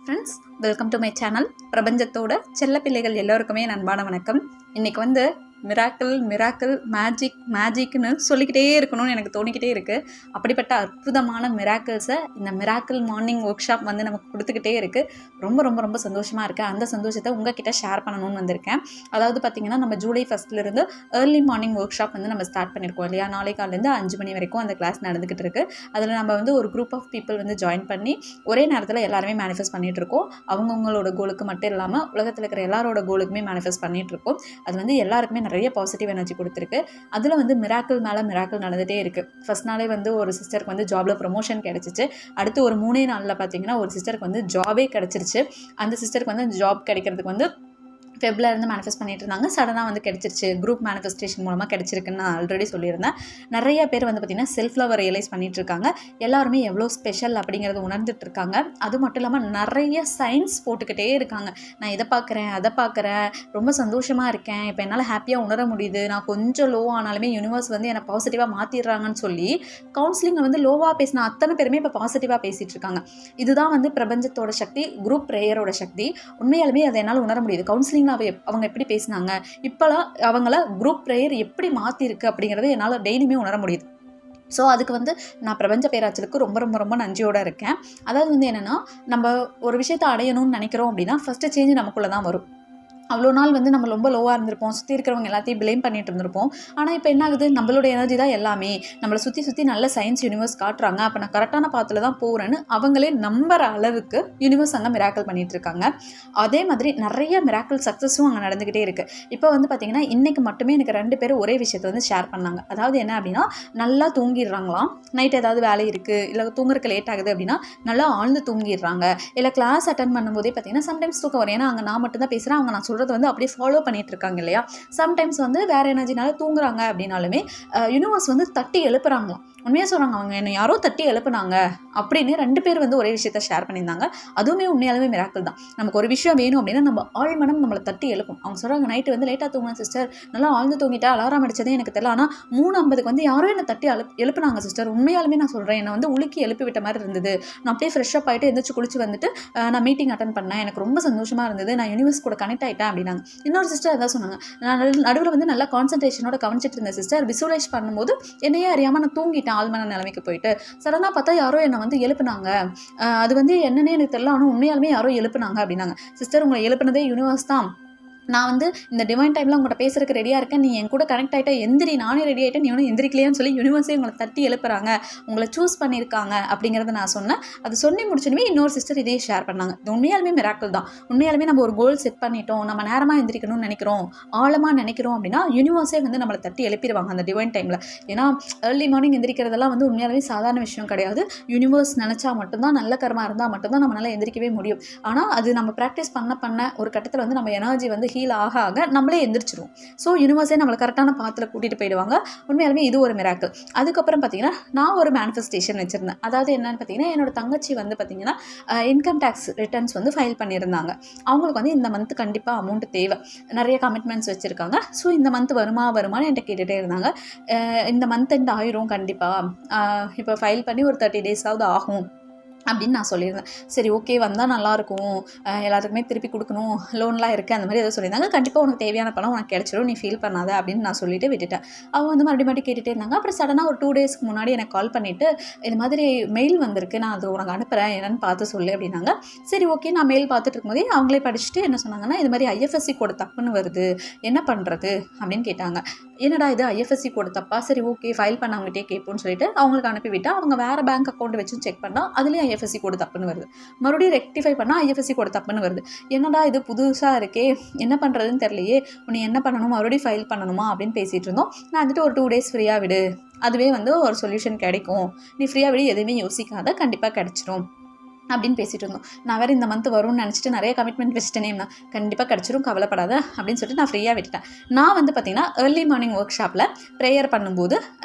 Friends, welcome to my channel. பிரபஞ்சத்தோட செல்ல பிள்ளைகள் எல்லோருக்குமே அன்பான வணக்கம். இன்றைக்கி வந்து மிராக்கிள் மேஜிக்னு சொல்லிக்கிட்டே இருக்கணும்னு எனக்கு தோணிக்கிட்டே இருக்குது. அப்படிப்பட்ட அற்புதமான மிராக்கிள்ஸை இந்த மிராக்கிள் மார்னிங் ஒர்க் ஷாப் வந்து நமக்கு கொடுத்துக்கிட்டே இருக்குது. ரொம்ப ரொம்ப ரொம்ப சந்தோஷமாக இருக்குது. அந்த சந்தோஷத்தை உங்ககிட்ட ஷேர் பண்ணணும்னு வந்திருக்கேன். அதாவது பார்த்திங்கன்னா, நம்ம July 1 early morning work shop வந்து நம்ம ஸ்டார்ட் பண்ணியிருக்கோம் இல்லையா. நாளை காலையிலேருந்து 5 மணி வரைக்கும் அந்த கிளாஸ் நடந்துக்கிட்டு இருக்குது. அதில் நம்ம வந்து ஒரு குரூப் ஆஃப் பீப்புள் வந்து ஜாயின் பண்ணி ஒரே நேரத்தில் எல்லாருமே மேனிஃபெஸ்ட் பண்ணிகிட்ருக்கோம். அவங்கவுங்களோட கோலுக்கு மட்டும் இல்லாமல் உலகத்தில் இருக்கிற எல்லாரோட கோலுக்குமே மேனிஃபெஸ்ட் பண்ணிகிட்ருக்கோம். அது வந்து எல்லாருக்குமே நிறைய பாசிட்டிவ் எனர்ஜி கொடுத்துருக்கு. அதில் வந்து மிராக்கிள் மேலே மிராக்கிள் நடந்துகிட்டே இருக்குது. ஃபர்ஸ்ட் நாளே வந்து ஒரு சிஸ்டருக்கு வந்து ஜாபில் ப்ரொமோஷன் கிடச்சிச்சு. அடுத்து ஒரு 3 நாளில் பார்த்தீங்கன்னா ஒரு சிஸ்டருக்கு வந்து ஜாபே கிடச்சிருச்சு. அந்த சிஸ்டருக்கு வந்து ஜாப் கிடைக்கிறதுக்கு வந்து ஃபெப்ல இருந்து மேனிஃபெஸ்ட் பண்ணிட்டு இருந்தாங்க. சடனாக வந்து கிடச்சிருச்சு. குரூப் மேனிஃபெஸ்டேஷன் மூலமாக கிடச்சிருக்குன்னு நான் ஆல்ரெடி சொல்லியிருந்தேன். நிறைய பேர் வந்து பார்த்திங்கன்னா செல்ஃப் லவ் ரியலைஸ் பண்ணிகிட்டு இருக்காங்க. எல்லாருமே எவ்வளோ ஸ்பெஷல் அப்படிங்கிறத உணர்ந்துட்டு இருக்காங்க. அது மட்டும் இல்லாமல் நிறைய சயின்ஸ் போட்டுக்கிட்டே இருக்காங்க. நான் இதை பார்க்குறேன், அதை பார்க்குறேன், ரொம்ப சந்தோஷமாக இருக்கேன், இப்போ என்னால் ஹாப்பியாக உணர முடியுது, நான் கொஞ்சம் லோ ஆனாலுமே யூனிவர்ஸ் வந்து என்னை பாசிட்டிவாக மாற்றிடுறாங்கன்னு சொல்லி கவுன்சிலிங்கில் வந்து லோவாக பேசின அத்தனை பேருமே இப்போ பாசிட்டிவாக பேசிகிட்டு இருக்காங்க. இதுதான் வந்து பிரபஞ்சத்தோட சக்தி, குரூப் ப்ரேயரோட சக்தி. உண்மையாலுமே அதை என்னால் உணர முடியுது. கவுன்சிலிங் அவங்க எப்படி பேசினாங்க, இப்போலாம் அவங்கள குரூப் ப்ரேயர் எப்படி மாற்றிருக்கு அப்படிங்கிறது என்னால் டெய்லியுமே உணர முடியுது. ஸோ அதுக்கு வந்து நான் பிரபஞ்ச பேராச்சலுக்கு ரொம்ப ரொம்ப ரொம்ப நன்றியோடு இருக்கேன். அதாவது வந்து என்னென்னா, நம்ம ஒரு விஷயத்தை அடையணும்னு நினைக்கிறோம் அப்படின்னா ஃபஸ்ட்டு சேஞ்ச் நமக்குள்ளே தான் வரும். அவ்வளோ நாள் வந்து நம்ம ரொம்ப லோவாக இருந்திருப்போம், சுற்றி இருக்கிறவங்க எல்லாத்தையும் பிளேம் பண்ணிட்டு இருந்திருப்போம். ஆனால் இப்போ என்ன ஆகுது, நம்மளோட எனர்ஜி தான் எல்லாமே, நம்மளை சுற்றி நல்ல சயின்ஸ் யூனிவர்ஸ் காட்டுறாங்க, அப்போ நான் கரெக்டான பாத்தில் தான் போகிறேன்னு அவங்களே நம்புற அளவுக்கு யூனிவர்ஸ் அங்கே மிராக்கிள் பண்ணிகிட்டு இருக்காங்க. அதே மாதிரி நிறைய மிராக்கிள் சக்ஸஸும் அங்கே நடந்துக்கிட்டே இருக்குது. இப்போ வந்து பார்த்திங்கன்னா, இன்றைக்கி மட்டுமே எனக்கு 2 பேர் ஒரே விஷயத்தை வந்து ஷேர் பண்ணாங்க. அதாவது என்ன அப்படின்னா, நல்லா தூங்கிடுறாங்களாம். நைட் ஏதாவது வேலை இருக்குது, இல்லை தூங்குறதுக்கு லேட் ஆகுது அப்படின்னா நல்லா ஆழ்ந்து தூங்கிடுறாங்க. இல்லை கிளாஸ் அட்டன் பண்ணும்போதே பார்த்திங்கன்னா சம்டைம்ஸ் தூக்கம் வரும். ஏன்னா அங்கே நான் மட்டும் தான் பேசுகிறேன், அவங்க நான் சொல்கிறது வந்து அப்படியே ஃபாலோ பண்ணிட்டு இருக்காங்க இல்லையா. சம்டைம்ஸ் வந்து வேறு எனர்ஜினால தூங்குறாங்க அப்படின்னாலுமே யூனிவர்ஸ் வந்து தட்டி எழுப்புறாங்களாம். உண்மையாக சொல்கிறாங்க, அவங்க என்னை யாரோ தட்டி எழுப்புனாங்க அப்படின்னு 2 பேர் வந்து ஒரே விஷயத்த ஷேர் பண்ணியிருந்தாங்க. அதுவுமே உண்மையாலுமே மிராக்கிள் தான். நமக்கு ஒரு விஷயம் வேணும் அப்படின்னா நம்ம ஆழ்மனம் நம்மளை தட்டி எழுப்பும். அவங்க சொல்கிறாங்க, நைட்டு வந்து லேட்டாக தூங்கினேன் சிஸ்டர், நல்லா ஆழ்ந்து தூங்கிட்டா, அலாரம் அடிச்சதே எனக்கு தெரியல, ஆனால் 3:50 வந்து யாரோ என்னை தட்டி எழுப்புனாங்க சிஸ்டர். உண்மையாலுமே நான் சொல்கிறேன், என்னை வந்து உலுக்கி எழுப்பி விட்ட மாதிரி இருந்தது. நான் அப்படியே ஃப்ரெஷ்ஷப் ஆகிட்டு எந்திரிச்சு குளிச்சு வந்துட்டு நான் மீட்டிங் அட்டன் பண்ணேன், எனக்கு ரொம்ப சந்தோஷமாக இருந்தது, நான் யூனிவர்ஸ் கூட கனெக்ட் ஆகிட்டேன் அப்படின்னாங்க. இன்னொரு சிஸ்டர் அதான் சொன்னாங்க, நான் நடுவில் வந்து நல்லா கான்சன்ட்ரேஷனோட கவனிச்சிட்டு இருந்தேன் சிஸ்டர், விசுவலைஸ் பண்ணும்போது என்னையே அறியாமல் நான் தூங்கிட்டேன், ஆழ்மன நிலைமைக்கு போயிட்டு சடனாக பார்த்தா யாரோ என்னை வந்து எழுப்புனாங்க, அது வந்து என்னன்னே எனக்கு தெரியல, ஆனால் உண்மையாலுமே யாரோ எழுப்புனாங்க அப்படின்னாங்க. சிஸ்டர், உங்களை எழுப்புனதே யூனிவர்ஸ் தான். நான் வந்து இந்த டிவைன் டைமில் உங்கள்கிட்ட பேசுறதுக்கு ரெடியாக இருக்கேன், நீ என் கூட கனெக்ட் ஆகிட்டா, எந்திரி, நானே ரெடி ஆகிட்டேன், நீ ஒன்றும் எந்திரிக்கலையான்னு சொல்லி யூனிவர்ஸே உங்களை தட்டி எழுப்புறாங்க, உங்களை சூஸ் பண்ணியிருக்காங்க அப்படிங்கிறத நான் சொன்னேன். அது சொல்லி முடிச்சுமே இன்னொரு சிஸ்டர் இதே ஷேர் பண்ணாங்க. இது உண்மையாலுமே மிராக்கிள் தான். உண்மையாலுமே நம்ம ஒரு கோல் செட் பண்ணிட்டோம், நம்ம நேரமாக எந்திரிக்கணும்னு நினைக்கிறோம், ஆழமாக நினைக்கிறோம் அப்படின்னா யூனிவர்ஸே வந்து நம்மளை தட்டி எழுப்பிடுவாங்க அந்த டிவைன் டைமில். ஏன்னா ஏர்லி மார்னிங் எந்திரிக்கிறதெல்லாம் வந்து உண்மையாலுமே சாதாரண விஷயம் கிடையாது. யூனிவர்ஸ் நினச்சா மட்டும்தான், நல்ல கர்மா இருந்தால் மட்டும்தான் நம்மளால் எந்திரிக்கவே முடியும். ஆனால் அது நம்ம ப்ராக்டிஸ் பண்ண ஒரு கட்டத்தில் வந்து நம்ம எனர்ஜி வந்து ஹீல் ஆக நம்மளே எந்திரிச்சிரும். ஸோ யூனிவர்ஸே நம்மளை கரெக்டான பாத்தில் கூட்டிகிட்டு போயிடுவாங்க. உண்மையாலுமே இது ஒரு மிராக்கிள். அதுக்கப்புறம் பார்த்தீங்கன்னா, நான் ஒரு மேனிஃபெஸ்டேஷன் வச்சுருந்தேன். அதாவது என்னன்னு பார்த்தீங்கன்னா, என்னோட தங்கச்சி வந்து பார்த்தீங்கன்னா இன்கம் டேக்ஸ் ரிட்டர்ன்ஸ் வந்து ஃபைல் பண்ணியிருந்தாங்க. அவங்களுக்கு வந்து இந்த மந்த் கண்டிப்பாக அமௌண்ட் தேவை, நிறைய கமிட்மெண்ட்ஸ் வச்சுருக்காங்க. ஸோ இந்த மந்த் வருமானு என்கிட்ட கேட்டுகிட்டே இருந்தாங்க. இந்த மந்த் எண்ட் ஆயிரும் கண்டிப்பாக, இப்போ ஃபைல் பண்ணி ஒரு 30 டேஸாவது ஆகும் அப்படின்னு நான் சொல்லியிருந்தேன். சரி, ஓகே, வந்தால் நல்லாயிருக்கும், எல்லாத்துக்குமே திருப்பி கொடுக்கணும், லோன்லாம் இருக்குது, அந்த மாதிரி ஏதோ சொல்லியிருந்தாங்க. கண்டிப்பாக உனக்கு தேவையான பணம் உனக்கு கிடச்சிரும், நீ ஃபீல் பண்ணாத அப்படின்னு நான் சொல்லிட்டு விட்டுட்டேன். அவங்க வந்து மறுபடியும் கேட்டுகிட்டே இருந்தாங்க. அப்புறம் சடனாக ஒரு 2 டேஸ்க்கு முன்னாடி எனக்கு கால் பண்ணிவிட்டு, இது மாதிரி மெயில் வந்திருக்கு, நான் அது உனக்கு அனுப்புகிறேன், என்னென்னு பார்த்து சொல்லு அப்படின்னாங்க. சரி, ஓகே. நான் மெயில் பார்த்துட்டு இருக்கும்போதே அவங்களே படிச்சுட்டு என்ன சொன்னாங்கன்னா, இது மாதிரி IFSC கோடு தப்புன்னு வருது, என்ன பண்ணுறது அப்படின்னு கேட்டாங்க. என்னடா இது IFSC கோடு தப்பா? சரி, ஓகே, ஃபைல் பண்ணவங்ககிட்டே கேட்போன்னு சொல்லிட்டு அவங்களுக்கு அனுப்பிவிட்டா, அவங்க வேறு பேங்க் அக்கௌண்ட் வச்சு செக் பண்ணால் அதுலேயும் IFSC கோடு தப்புன்னு வருது. மறுபடியும் ரெக்டிஃபை பண்ணால் IFSC கோடு தப்புன்னு வருது. என்னடா இது புதுசாக இருக்கே, என்ன பண்ணுறதுன்னு தெரியலையே, நீ என்ன பண்ணணும், மறுபடியும் ஃபைல் பண்ணணுமா அப்படின்னு பேசிகிட்டு இருந்தோம். நான் வந்துட்டு ஒரு 2 டேஸ் ஃப்ரீயாக விடு, அதுவே வந்து ஒரு சொல்யூஷன் கிடைக்கும், நீ ஃப்ரீயாக விடு, எதுவுமே யோசிக்காத, கண்டிப்பாக கிடச்சிரும் அப்படின்னு பேசிகிட்டு இருந்தோம். நான் வேறு இந்த மந்த் வரும்னு நினச்சிட்டு நிறைய கமிட்மெண்ட் வச்சுட்டேனே, நான் கண்டிப்பாக கிடச்சிரும், கவலைப்படாத அப்படின்னு சொல்லிட்டு நான் ஃப்ரீயாக விட்டுட்டேன். நான் வந்து பார்த்திங்கன்னா ஏர்லி மார்னிங் ஒர்க் ஷாப்பில் ப்ரேயர் பண்ணும்போது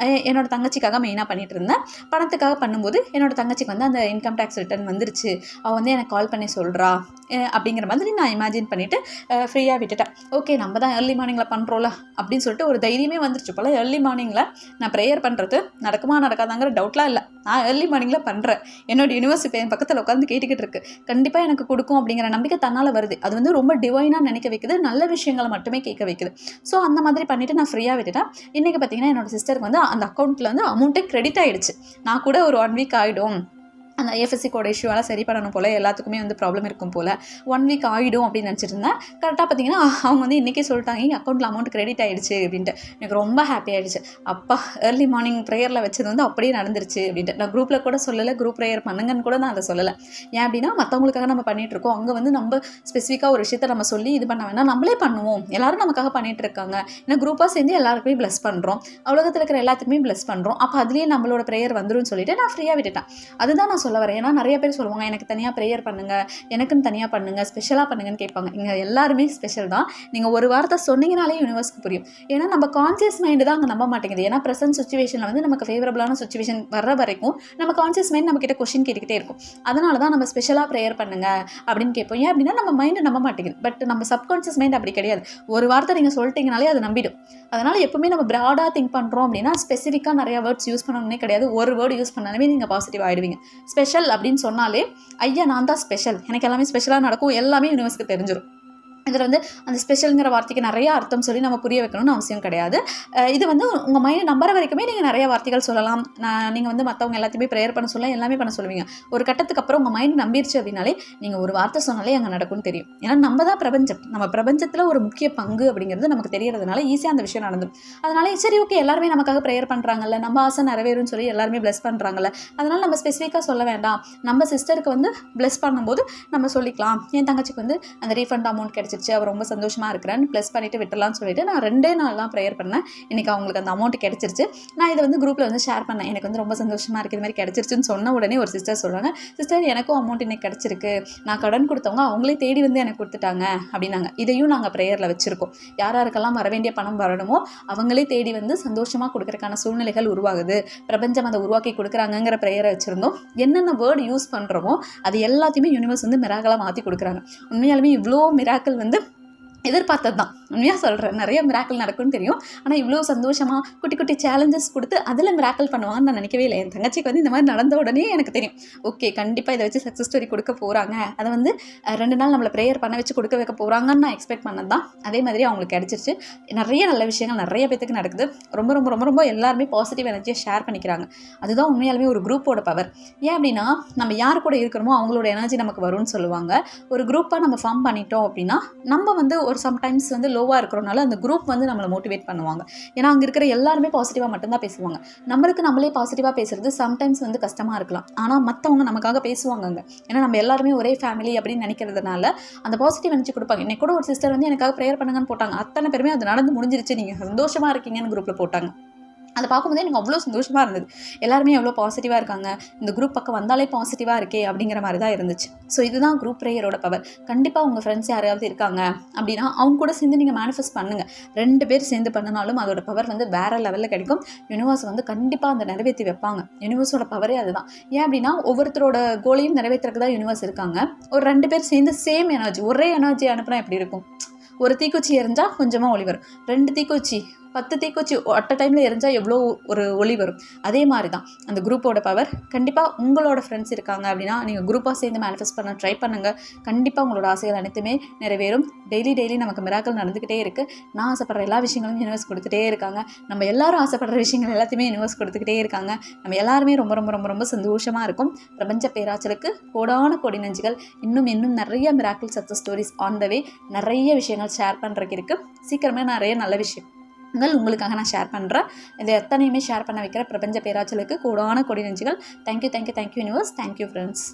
என்னோட தங்கச்சிக்காக மெயினாக பண்ணிகிட்டு இருந்தேன். பணத்துக்காக பண்ணும்போது என்னோட தங்கச்சிக்கு வந்து அந்த இன்கம் டேக்ஸ் ரிட்டர்ன் வந்துருச்சு, அவள் வந்து எனக்கு கால் பண்ணி சொல்கிறா அப்படிங்கிற மாதிரி நான் இமேஜின் பண்ணிவிட்டு ஃப்ரீயாக விட்டுட்டேன். ஓகே, நம்ம தான் ஏர்லி மார்னிங்கில் பண்ணுறோம்ல அப்படின்னு சொல்லிட்டு ஒரு தைரியமே வந்துருச்சு போல். ஏர்லி மார்னிங்கில் நான் ப்ரேயர் பண்ணுறது நடக்குமா நடக்காதாங்கிற டவுட்லாம் இல்லை, நான் ஏர்லி மார்னிங்கில் பண்ணுறேன். என்னோட யூனிவர்ஸ் இப்போ என் பக்கத்தில் உட்காந்து கேட்டுக்கிட்டு இருக்கு. கண்டிப்பாக எனக்கு கொடுக்கும் அப்படிங்கிற நம்பிக்கை தன்னால் வருது. அது வந்து ரொம்ப டிவைனாக நினைக்க வைக்குது, நல்ல விஷயங்களை மட்டுமே கேட்க வைக்குது. ஸோ அந்த மாதிரி பண்ணிவிட்டு நான் ஃப்ரீயாக விட்டுட்டேன். இன்றைக்கி பார்த்தீங்கன்னா என்னோடய சிஸ்டருக்கு வந்து அந்த அக்கௌண்ட்டில் வந்து அமௌண்ட்டே கிரெடிட் ஆகிடுச்சு. நான் கூட ஒரு 1 வீக் ஆகிடும், அந்த ஐஎஃப்எஸ்சி கோட் இஷ்யூவால் சரி பண்ணணும் போல், எல்லாத்துக்குமே வந்து ப்ராப்ளம் இருக்கும் போல், 1 வீக் ஆகிடும் அப்படின்னு நினச்சிட்டு இருந்தேன். கரெக்டாக பார்த்தீங்கன்னா அவங்க வந்து இன்றைக்கே சொல்லிட்டாங்க, எங்கள் அக்கௌண்ட்டில் அமௌண்ட் கிரெடிட் ஆகிடுச்சு அப்படின்ட்டு. எனக்கு ரொம்ப ஹாப்பி ஆகிடுச்சு. அப்பா, ஏர்லி மார்னிங் ப்ரேயரில் வச்சது வந்து அப்படியே நடந்துருச்சு அப்படின்ட்டு. நான் குரூப்பில் கூட சொல்லலை, குரூப் ப்ரேயர் பண்ணுங்கன்னு கூட நான் அதை சொல்லலை. ஏன் அப்படின்னா மற்றவங்களுக்காக நம்ம பண்ணிகிட்ருக்கோம், அங்கே வந்து நம்ம ஸ்பெசிஃபிக்காக ஒரு விஷயத்தை நம்ம சொல்லி இது பண்ண வேணாம், நம்மளே பண்ணுவோம், எல்லோரும் நமக்காக பண்ணிகிட்டு இருக்காங்க, ஏன்னா குரூப்பாக சேர்ந்து எல்லாருக்குமே ப்ளஸ் பண்ணுறோம், உலகத்தில் இருக்கிற எல்லாத்துக்குமே ப்ளஸ் பண்ணுறோம், அப்போ அதுலேயே நம்மளோட ப்ரேயர் வந்துடும் சொல்லிட்டு நான் ஃப்ரீயாக விட்டுட்டேன். அதுதான் நான் சொல்ல வரேன். ஏன்னா நிறைய பேர் சொல்லுவாங்க, எனக்கு தனியாக ப்ரேயர் பண்ணுங்கள், எனக்குன்னு தனியாக பண்ணுங்கள், ஸ்பெஷலாக பண்ணுங்கன்னு கேட்பாங்க. இங்கே எல்லாருமே ஸ்பெஷல் தான். நீங்கள் ஒரு வார்த்தை சொன்னீங்கனாலே யூனிவர்ஸ்க்கு புரியும். ஏன்னா நம்ம கான்சியஸ் மைண்டு தான் அங்கே நம்ப மாட்டேங்குது. ஏன்னா ப்ரெசன்ட் சுச்சுவேஷனில் வந்து நமக்கு ஃபேவரபுளான சுச்சுவேஷன் வர்ற வரைக்கும் நம்ம கான்சியஸ் மைண்ட் நம்மக்கிட்ட கொஷின் கேட்டுக்கிட்டே இருக்கும். அதனால தான் நம்ம ஸ்பெஷலாக ப்ரேயர் பண்ணுங்கள் அப்படின்னு கேட்போம். ஏன் அப்படின்னா நம்ம மைண்டு நம்ப மாட்டேங்குது. பட் நம்ம சப்கான்சியஸ் மைண்ட் அப்படி கிடையாது. ஒரு வார்த்தை நீங்கள் சொல்லிட்டீங்கனாலே அது நம்பிடும். அதனால் எப்பவுமே நம்ம ப்ராடாக திங்க் பண்ணுறோம் அப்படின்னா ஸ்பெசிஃபிக்காக நிறையா வேர்ட்ஸ் யூஸ் பண்ணணும்னே கிடையாது. ஒரு வேர்டு யூஸ் பண்ணாலுமே நீங்கள் பாசிட்டிவ் ஆகிடுவீங்க. ஸ்பெஷல் அப்படின்னு சொன்னாலே ஐயா நான் தான் ஸ்பெஷல், எனக்கு எல்லாமே ஸ்பெஷலாக நடக்கும், எல்லாமே யூனிவர்ஸ்க்கு தெரிஞ்சிடும். இதில் வந்து அந்த ஸ்பெஷலுங்கிற வார்த்தைக்கு நிறைய அர்த்தம் சொல்லி நம்ம புரிய வைக்கணும்னு அவசியம் கிடையாது. இது வந்து உங்கள் மைண்ட் நம்புற வரைக்குமே நீங்கள் நிறைய வார்த்தைகள் சொல்லலாம். நீங்கள் வந்து மற்றவங்க எல்லாத்தையுமே ப்ரேயர் பண்ண சொல்லலாம், எல்லாமே பண்ண சொல்லுவீங்க. ஒரு கட்டத்துக்கு அப்புறம் உங்கள் மைண்ட் நம்பிடுச்சு அப்படின்னாலே நீங்கள் ஒரு வார்த்தை சொன்னாலே அங்கே நடக்கும்னு தெரியும். ஏன்னா நம்ம தான் பிரபஞ்சம், நம்ம பிரபஞ்சத்தில் ஒரு முக்கிய பங்கு அப்படிங்கிறது நமக்கு தெரியறதுனால ஈஸியாக அந்த விஷயம் நடந்துடும். அதனால சரி ஓகே, எல்லாருமே நமக்காக ப்ரேயர் பண்ணுறாங்கல்ல, நம்ம ஆசை நிறைவேறும்னு சொல்லி எல்லாருமே ப்ளஸ் பண்ணுறாங்கல்ல, அதனால் நம்ம ஸ்பெசிஃபிக்காக சொல்ல வேண்டாம். நம்ம சிஸ்டருக்கு வந்து ப்ளஸ் பண்ணும்போது நம்ம சொல்லிக்கலாம், என் தங்கச்சிக்கு வந்து அந்த ரீஃபண்ட் அமௌண்ட் கிடைச்சிருச்சு, அவர் ரொம்ப சந்தோஷமாக இருக்கிறேன்னு ப்ளஸ் பண்ணிவிட்டு விட்டுலான்னு சொல்லிட்டு நான் 2 நாள் தான் ப்ரேயர் பண்ணேன். இன்றைக்கி அவங்களுக்கு அந்த அமௌண்ட் கிடச்சிருச்சு. நான் இதை வந்து குரூப்பில் வந்து ஷேர் பண்ணேன். எனக்கு வந்து ரொம்ப சந்தோஷமாக இருக்குது, இது மாதிரி கிடச்சிருச்சுன்னு சொன்ன உடனே ஒரு சிஸ்டர் சொல்கிறாங்க, சிஸ்டர் எனக்கும் அமௌண்ட் இன்றைக்கி கிடச்சிருக்கு, நான் கடன் கொடுத்தவங்க அவங்களே தேடி வந்து எனக்கு கொடுத்துட்டாங்க அப்படின்னாங்க. இதையும் நாங்கள் ப்ரேயரில் வச்சுருக்கோம். யாராருக்கெல்லாம் வர வேண்டிய பணம் வரணுமோ அவங்களே தேடி வந்து சந்தோஷமாக கொடுக்குறதுக்கான சூழ்நிலைகள் உருவாகுது, பிரபஞ்சம் அதை உருவாக்கி கொடுக்குறாங்கங்கிற ப்ரேயரை வச்சுருந்தோம். என்னென்ன வேர்டு யூஸ் பண்ணுறோமோ அது எல்லாத்தையுமே யூனிவர்ஸ் வந்து மிராக்கலாக மாற்றி கொடுக்குறாங்க. உண்மையாலுமே இவ்வளோ மிராக்கல் வந்து எதிர்பார்த்தது தான். உண்மையாக சொல்கிறேன், நிறைய மிராக்கல் நடக்கும்னு தெரியும். ஆனால் இவ்வளோ சந்தோஷமாக குட்டி குட்டி சேலஞ்சஸ் கொடுத்து அதில் மிராக்கல் பண்ணுவாங்கன்னு நான் நினைக்கவே இல்லை. என் தங்கச்சிக்கு வந்து இந்த மாதிரி நடந்த உடனே எனக்கு தெரியும், ஓகே கண்டிப்பாக இதை வச்சு சக்ஸஸ் ஸ்டோரி கொடுக்க போகிறாங்க, அதை வந்து 2 நாள் நம்மளை ப்ரேயர் பண்ண வச்சு கொடுக்க வைக்க போகிறாங்கன்னு நான் எக்ஸ்பெக்ட் பண்ணது தான். அதே மாதிரி அவங்களுக்கு கிடச்சிருச்சு. நிறைய நல்ல விஷயங்கள் நிறைய பேத்துக்கு நடக்குது. ரொம்ப ரொம்ப ரொம்ப ரொம்ப எல்லாருமே பாசிட்டிவ் எனர்ஜியை ஷேர் பண்ணிக்கிறாங்க. அதுதான் உண்மையாலுமே ஒரு குரூப்போட பவர். ஏன் அப்படின்னா நம்ம யார் கூட இருக்கிறோமோ அவங்களோட எனர்ஜி நமக்கு வரும்னு சொல்லுவாங்க. ஒரு குரூப்பாக நம்ம ஃபார்ம் பண்ணிட்டோம் அப்படின்னா நம்ம வந்து ஒரு சம்டைம்ஸ் வந்து லோவாக இருக்கிறனால அந்த குரூப் வந்து நம்மளை மோட்டிவேட் பண்ணுவாங்க. ஏன்னா அங்கே இருக்கிற எல்லாருமே பாசிட்டிவாக மட்டும்தான் பேசுவாங்க. நம்மளே பாசிட்டிவாக பேசுறது சம்டைம்ஸ் வந்து கஷ்டமாக இருக்கலாம். ஆனால் மற்றவங்க நமக்காக பேசுவாங்க அங்கே. ஏன்னா நம்ம எல்லாருமே ஒரே ஃபேமிலி அப்படின்னு நினைக்கிறதுனால அந்த பாசிட்டிவ் எனர்ஜி கொடுப்பாங்க. இன்னைக்கு கூட ஒரு சிஸ்டர் வந்து எனக்காக ப்ரேயர் பண்ணுங்கன்னு போட்டாங்க. அத்தனை பேருமே அது நடந்து முடிஞ்சிருச்சு, நீங்கள் சந்தோஷமாக இருக்கீங்கன்னு குரூப்பில் போட்டாங்க. அதை பார்க்கும்போதே எனக்கு அவ்வளோ சந்தோஷமாக இருந்தது. எல்லாருமே எவ்வளோ பாசிட்டிவாக இருக்காங்க, இந்த குரூப் பக்கம் வந்தாலே பாசிட்டிவாக இருக்கே அப்படிங்கிற மாதிரி தான் இருந்துச்சு. ஸோ இதுதான் குரூப் ப்ரேயரோட பவர். கண்டிப்பாக உங்கள் ஃப்ரெண்ட்ஸ் யாராவது இருக்காங்க அப்படின்னா அவங்க கூட சேர்ந்து நீங்கள் மேனிஃபெஸ்ட் பண்ணுங்கள். 2 பேர் சேர்ந்து பண்ணினாலும் அதோட பவர் வந்து வேறு லெவலில் கிடைக்கும். யூனிவர்ஸ் வந்து கண்டிப்பாக அந்த நிறைவேற்றி வைப்பாங்க. யூனிவர்ஸோட பவரே அதுதான். ஏன் அப்படின்னா ஒவ்வொருத்தரோட கோலையும் நிறைவேற்றுறதுக்கு தான் யூனிவர்ஸ் இருக்காங்க. ஒரு 2 பேர் சேர்ந்து சேம் எனர்ஜி, ஒரே எனர்ஜி அனுப்புனா எப்படி இருக்கும்? ஒரு தீக்குச்சி எரிஞ்சால் கொஞ்சமாக ஒளி வரும், 2 தீக்குச்சி 10 தீக்குச்சி அட் அ டைமில் எரிஞ்சால் எவ்வளோ ஒரு ஒளி வரும். அதே மாதிரி தான் அந்த குரூப்போட பவர். கண்டிப்பாக உங்களோட ஃப்ரெண்ட்ஸ் இருக்காங்க அப்படின்னா நீங்கள் குரூப்பாக சேர்ந்து மேனிஃபெஸ்ட் பண்ண ட்ரை பண்ணுங்கள். கண்டிப்பாக உங்களோட ஆசைகள் அனைத்துமே நிறைவேறும். டெய்லி நமக்கு மிராக்கல் நடந்துக்கிட்டே இருக்குது. நான் ஆசைப்படுற எல்லா விஷயங்களும் யூனிவர்ஸ் கொடுத்துட்டே இருக்காங்க. நம்ம எல்லாரும் ஆசைப்படுற விஷயங்கள் எல்லாத்தையுமே யூனிவர்ஸ் கொடுத்துக்கிட்டே இருக்காங்க. நம்ம எல்லாருமே ரொம்ப ரொம்ப ரொம்ப ரொம்ப சந்தோஷமாக இருக்கும். பிரபஞ்ச பேராற்றலுக்கு கோடான கோடி நன்றிகள். இன்னும் நிறைய miracle success stories on the way, நிறைய விஷயங்கள் ஷேர் பண்ணுறதுக்கு இருக்குது. சீக்கிரமே நிறைய நல்ல விஷயம் உங்களுக்காக நான் ஷேர் பண்ணுறேன். இதை எத்தனையுமே ஷேர் பண்ண வைக்கிற பிரபஞ்ச பேராற்றலுக்கு கோடான கோடி நன்றிகள். Thank you universe. Thank you friends.